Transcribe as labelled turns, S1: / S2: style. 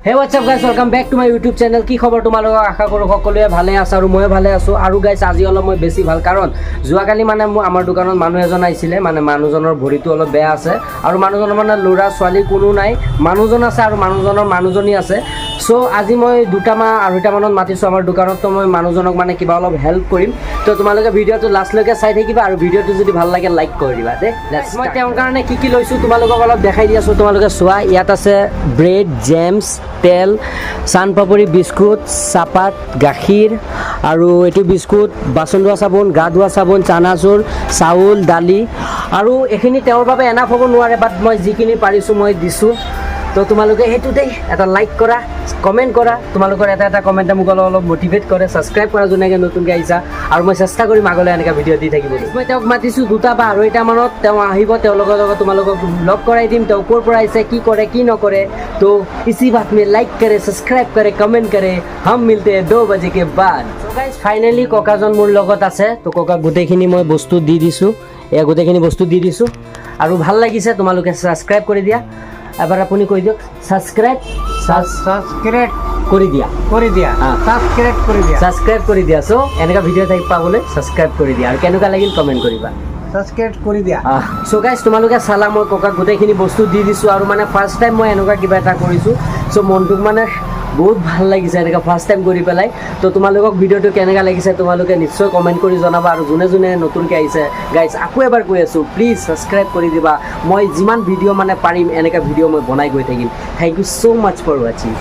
S1: Hey, what's up guys, welcome back to my YouTube channel. কি খবৰ তোমালোকৰ আশা কৰো সকলোৱে ভালে আছে আৰু মই ভালে আছো আৰু গাইস আজি অলপ মই বেছি ভাল কাৰণ জুৱাকালি মানে আমাৰ দোকানত মানুহ এজন আহিছিলে মানে মানুহজনৰ ভৰিটো অলপ বেয়া আছে আৰু মানুহজনৰ মানে লৰা ছোৱালী কোনো নাই মানুহজন আছে আৰু মানুহজনৰ মানুহজনী আছে সো আজি মই আঢ়ৈটা মানত মাতিছো আমাৰ দোকানত তো মই মানুহজনক মানে কিবা অলপ হেল্প কৰিম তো তোমালোকে ভিডিওটো লাষ্টলৈকে চাই থাকিবা আৰু ভিডিওটো যদি ভাল লাগে লাইক কৰি দিবা দে মই তেওঁৰ কাৰণে কি লৈছো তোমালোকক অলপ দেখাই দি আছো তোমালোকে চোৱা ইয়াত আছে ব্ৰেড জেমছ তেল চানপাপৰি বিস্কুট চাপাত গাখীৰ আৰু এটো বিস্কুট বাচন ধোৱা চাবোন গা ধোৱা চাবোন চানাচুৰ চাউল দালি আৰু এখিনি তেওঁৰ বাবে এনাফ হ'ব নোৱাৰে বাট মই যিখিনি পাৰিছো মই দিছো তো তোমালোকে হেতুতে এটা লাইক কৰা কমেন্ট কৰা তোমালোকৰ এটা কমেন্টে মোক অলপ মোটিভেট কৰে সাবস্ক্ৰাইব কৰা জনেকে নতুনকৈ আহিছা আৰু মই চেষ্টা কৰিম আগলৈ এনেকা ভিডিও দি থাকিব মই তেওঁক মাতিছো 2টা বা 2:30 মানত তেওঁ আহিব তেওঁৰ লগত তোমালোকক ব্লগ কৰাই দিম তেওঁ কোৰ পৰা আহিছে কি কৰে কি নকৰে তো इसी बात में लाइक करे सब्सक्राइब करे कमेंट करे हम मिलते हैं 2 बजे के बाद सो गाइस फाइनली कोकाजन मोर লগত আছে তো কোকা গুটেখিনি মই বস্তু দি দিছো এই গুটেখিনি বস্তু দি দিছো আৰু ভাল লাগিছে তোমালোকে সাবস্ক্ৰাইব কৰি দিয়া এবাৰ আপুনি কৈ দিয়ক সাবস্ক্ৰাইব কৰি দিয়া সাবস্ক্ৰাইব কৰি দিয়া সো এনেকা ভিডিও থাকি পাবলৈ সাবস্ক্ৰাইব কৰি দিয়া আৰু কেনেকা লাগিল কমেন্ট কৰিবা সাবস্ক্ৰাইব কৰি দিয়া সো গাইস তোমালোকে সালা মই কোকা গুটেখিনি বস্তু দি দিছো আৰু মানে ফাৰ্স্ট টাইম মই এনেকা কিবা এটা কৰিছো সো মনটোক মানে বহুত ভাল লাগিছে এনেকা ফাৰ্স্ট টাইম কৰি পেলাই তো তোমালোকক ভিডিওটো কেনেকা লাগিছে তোমালোকে নিশ্চয় কমেন্ট কৰি জনাবা আৰু জুনে নতুনকৈ আহিছে গাইস আকৌ এবাৰ কৈ আছো প্লিজ সাবস্ক্ৰাইব কৰি দিবা মই যিমান ভিডিও মানে পাৰিম এনেকা ভিডিও মই বনাই গৈ থাকিম thank you so much for watching